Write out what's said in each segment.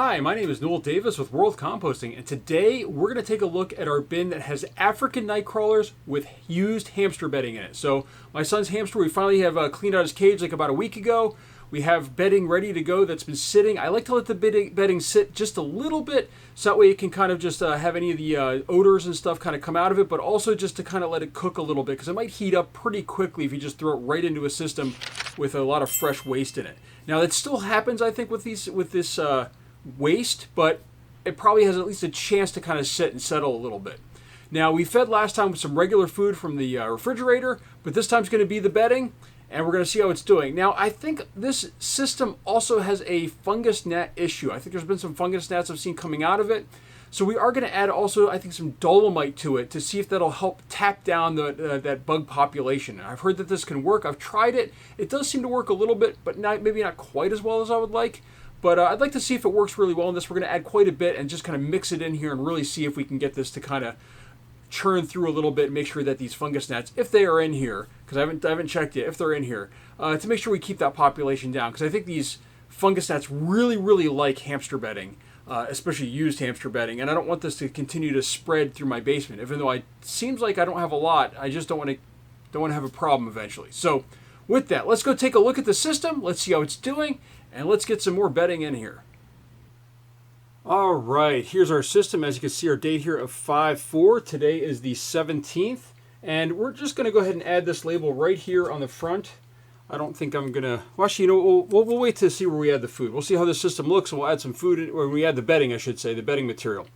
Hi, my name is Noel Davis with World Composting, and today we're going to take a look at our bin that has African night crawlers with used hamster bedding in it. So my son's hamster, we finally have cleaned out his cage like about a week ago. We have bedding ready to go that's been sitting. I like to let the bedding sit just a little bit so that way it can kind of just have any of the odors and stuff kind of come out of it, but also just to kind of let it cook a little bit because it might heat up pretty quickly if you just throw it right into a system with a lot of fresh waste in it. Now that still happens, I think, with this waste, but it probably has at least a chance to kind of sit and settle a little bit. Now, we fed last time with some regular food from the refrigerator, but this time's going to be the bedding, and we're going to see how it's doing. Now, I think this system also has a fungus gnat issue. I think there's been some fungus gnats I've seen coming out of it. So we are going to add also, I think, some dolomite to it to see if that'll help tap down that bug population. I've heard that this can work. I've tried it. It does seem to work a little bit, but maybe not quite as well as I would like. But I'd like to see if it works really well in this. We're going to add quite a bit and just kind of mix it in here and really see if we can get this to kind of churn through a little bit and make sure that these fungus gnats, if they are in here, because I haven't checked yet, if they're in here, to make sure we keep that population down. Because I think these fungus gnats really, really like hamster bedding, especially used hamster bedding. And I don't want this to continue to spread through my basement. Even though it seems like I don't have a lot, I just don't want to have a problem eventually. So with that, let's go take a look at the system. Let's see how it's doing. And let's get some more bedding in here. All right, here's our system. As you can see, our date here of 5/4. Today is the 17th. And we're just going to go ahead and add this label right here on the front. I don't think I'm going to... Well, actually, we'll wait to see where we add the food. We'll see how the system looks, and we'll add some food, or we add the bedding, I should say, the bedding material.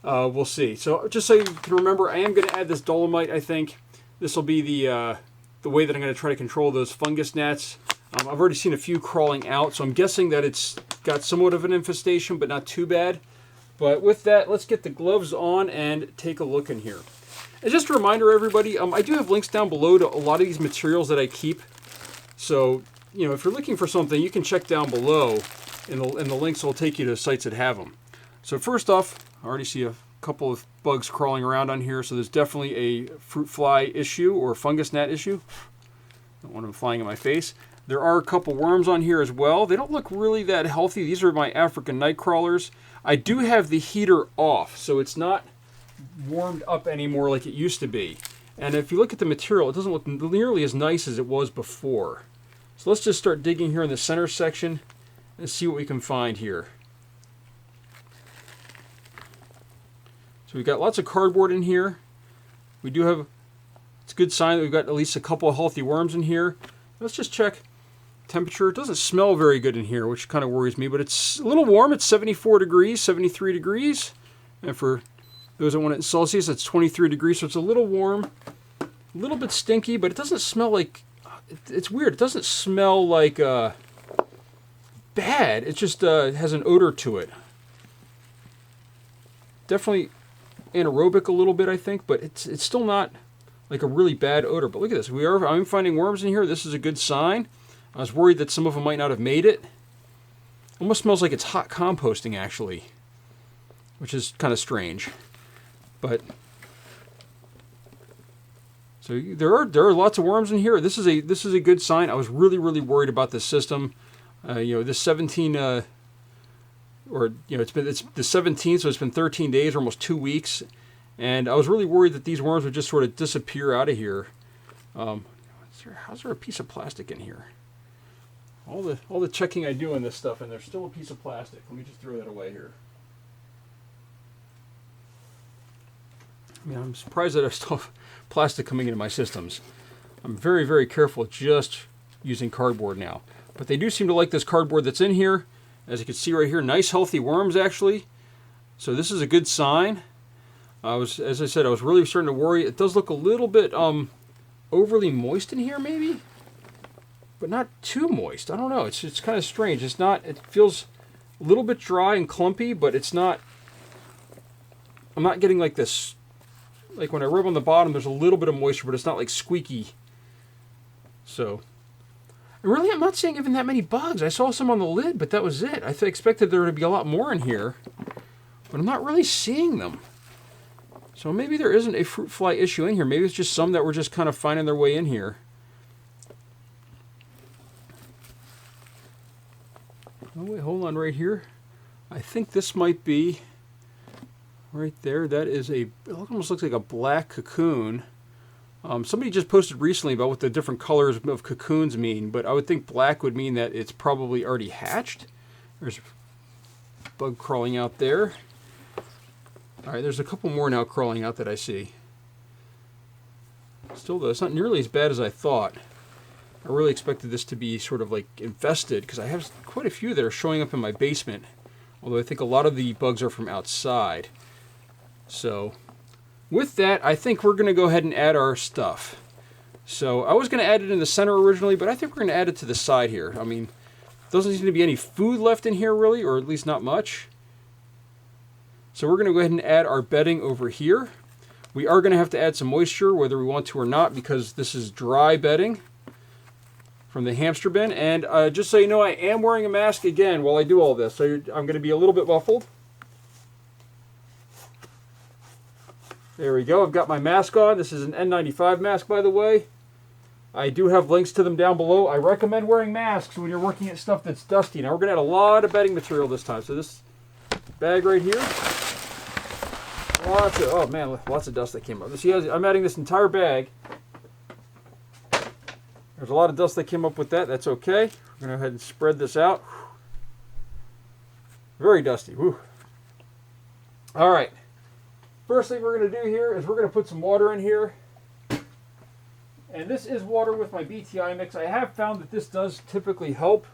We'll see. So just so you can remember, I am going to add this dolomite, I think. This will be the way that I'm going to try to control those fungus gnats. I've already seen a few crawling out, so I'm guessing that it's got somewhat of an infestation, but not too bad. But with that, let's get the gloves on and take a look in here. And just a reminder, everybody, I do have links down below to a lot of these materials that I keep. So, you know, if you're looking for something, you can check down below, and the links will take you to sites that have them. So first off, I already see a couple of bugs crawling around on here, so there's definitely a fruit fly issue or fungus gnat issue. Don't want them flying in my face. There are a couple worms on here as well. They don't look really that healthy. These are my African night crawlers. I do have the heater off, so it's not warmed up anymore like it used to be. And if you look at the material, it doesn't look nearly as nice as it was before. So let's just start digging here in the center section and see what we can find here. So we've got lots of cardboard in here. We do have, it's a good sign that we've got at least a couple of healthy worms in here. Let's just check temperature. It doesn't smell very good in here, which kind of worries me, but it's a little warm. It's 74 degrees, 73 degrees. And for those that want it in Celsius, it's 23 degrees, so it's a little warm, a little bit stinky, but it doesn't smell like, it's weird. It doesn't smell like bad. It just has an odor to it. Definitely anaerobic a little bit, I think, but it's still not like a really bad odor. But look at this. I'm finding worms in here. This is a good sign. I was worried that some of them might not have made it. Almost smells like it's hot composting, actually, which is kind of strange. But so there are lots of worms in here. This is a good sign. I was really worried about this system. This 17 it's the 17th, so it's been 13 days, or almost 2 weeks, and I was really worried that these worms would just sort of disappear out of here. How's there a piece of plastic in here? All the checking I do on this stuff, and there's still a piece of plastic. Let me just throw that away here. I mean, I'm surprised that I still have plastic coming into my systems. I'm very careful just using cardboard now. But they do seem to like this cardboard that's in here. As you can see right here, nice healthy worms actually. So this is a good sign. As I said, I was really starting to worry. It does look a little bit overly moist in here maybe, but not too moist. I don't know. It's kind of strange. It's not. It feels a little bit dry and clumpy, but it's not. I'm not getting like this. Like when I rub on the bottom, there's a little bit of moisture, but it's not like squeaky. So, and really, I'm not seeing even that many bugs. I saw some on the lid, but that was it. I expected there to be a lot more in here, but I'm not really seeing them. So maybe there isn't a fruit fly issue in here. Maybe it's just some that were just kind of finding their way in here. Oh wait, hold on right here. I think this might be right there. That is it almost looks like a black cocoon. Somebody just posted recently about what the different colors of cocoons mean, but I would think black would mean that it's probably already hatched. There's a bug crawling out there. All right, there's a couple more now crawling out that I see. Still though, it's not nearly as bad as I thought. I really expected this to be sort of like infested because I have quite a few that are showing up in my basement. Although I think a lot of the bugs are from outside. So with that, I think we're going to go ahead and add our stuff. So I was going to add it in the center originally, but I think we're going to add it to the side here. I mean, doesn't seem to be any food left in here really, or at least not much. So we're going to go ahead and add our bedding over here. We are going to have to add some moisture, whether we want to or not, because this is dry bedding from the hamster bin. And just so you know, I am wearing a mask again while I do all this, so I'm going to be a little bit muffled. There we go. I've got my mask on. This is an N95 mask, by the way. I do have links to them down below. I recommend wearing masks when you're working at stuff that's dusty. Now we're going to add a lot of bedding material this time. So this bag right here, oh man, lots of dust that came up. See, I'm adding this entire bag. There's a lot of dust that came up with that. That's okay. We're going to go ahead and spread this out. Very dusty. Whew. All right. First thing we're going to do here is we're going to put some water in here. And this is water with my BTI mix. I have found that this does typically help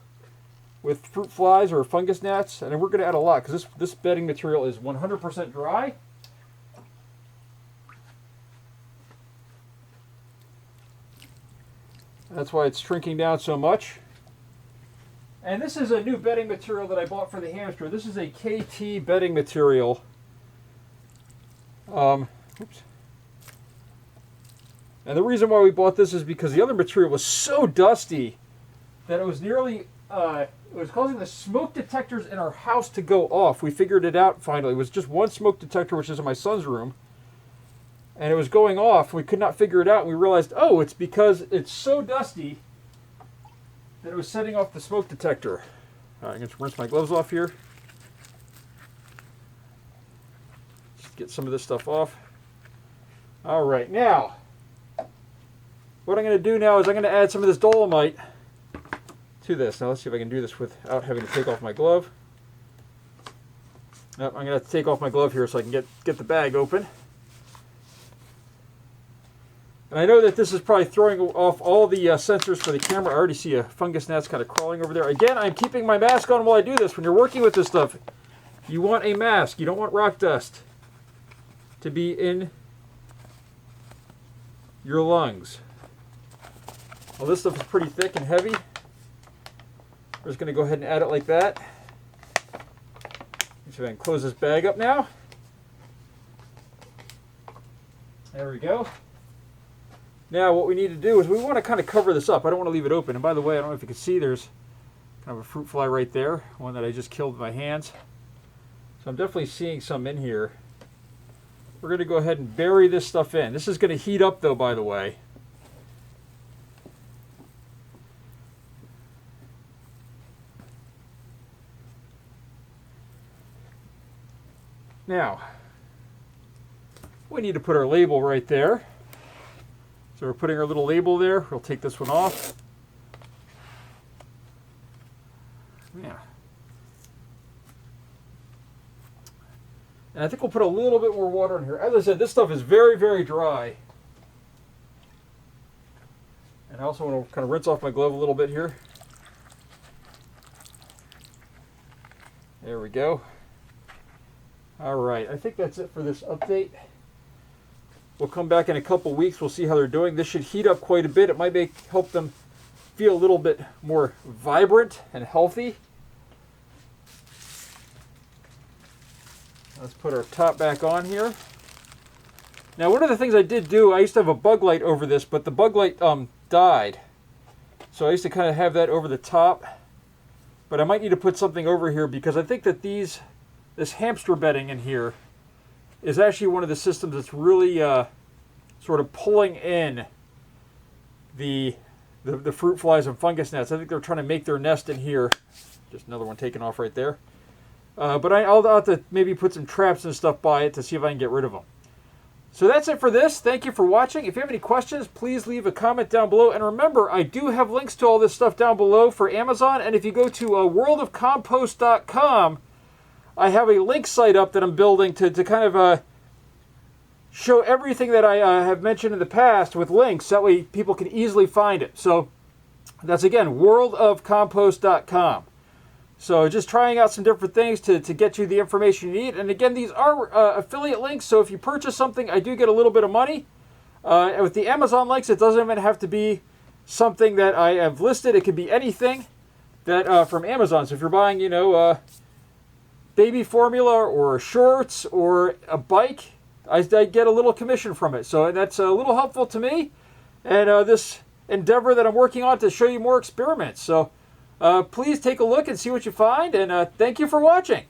with fruit flies or fungus gnats. And we're going to add a lot because this bedding material is 100% dry. That's why it's shrinking down so much. And this is a new bedding material that I bought for the hamster. This is a KT bedding material. Oops. And the reason why we bought this is because the other material was so dusty that it was nearly, it was causing the smoke detectors in our house to go off. We figured it out finally. It was just one smoke detector, which is in my son's room. And it was going off. We could not figure it out. And we realized, oh, it's because it's so dusty that it was setting off the smoke detector. All right, I'm going to rinse my gloves off here. Just get some of this stuff off. All right, now, what I'm going to do now is I'm going to add some of this dolomite to this. Now, let's see if I can do this without having to take off my glove. Nope, I'm going to have to take off my glove here so I can get the bag open. And I know that this is probably throwing off all the sensors for the camera. I already see a fungus gnat's kind of crawling over there. Again, I'm keeping my mask on while I do this. When you're working with this stuff, you want a mask. You don't want rock dust to be in your lungs. Well, this stuff is pretty thick and heavy. We're just going to go ahead and add it like that. So I can close this bag up now. There we go. Now what we need to do is we want to kind of cover this up. I don't want to leave it open. And by the way, I don't know if you can see, there's kind of a fruit fly right there, one that I just killed with my hands. So I'm definitely seeing some in here. We're going to go ahead and bury this stuff in. This is going to heat up though, by the way. Now, we need to put our label right there. So we're putting our little label there. We'll take this one off. Yeah. And I think we'll put a little bit more water in here. As I said, this stuff is very, very dry. And I also want to kind of rinse off my glove a little bit here. There we go. All right, I think that's it for this update. We'll come back in a couple weeks. We'll see how they're doing. This should heat up quite a bit. It might help them feel a little bit more vibrant and healthy. Let's put our top back on here. Now, one of the things I did do, I used to have a bug light over this, but the bug light died. So I used to kind of have that over the top. But I might need to put something over here because I think that this hamster bedding in here is actually one of the systems that's really sort of pulling in the fruit flies and fungus gnats. I think they're trying to make their nest in here. Just another one taken off right there. But I'll have to maybe put some traps and stuff by it to see if I can get rid of them. So that's it for this. Thank you for watching. If you have any questions, please leave a comment down below. And remember, I do have links to all this stuff down below for Amazon. And if you go to worldofcompost.com, I have a link site up that I'm building to kind of show everything that I have mentioned in the past with links. That way people can easily find it. So that's, again, worldofcompost.com. So just trying out some different things to get you the information you need. And again, these are affiliate links, so if you purchase something, I do get a little bit of money. And with the Amazon links, it doesn't even have to be something that I have listed. It could be anything that from Amazon. So if you're buying, baby formula or shorts or a bike, I get a little commission from it. So that's a little helpful to me. And this endeavor that I'm working on to show you more experiments. So please take a look and see what you find, and thank you for watching.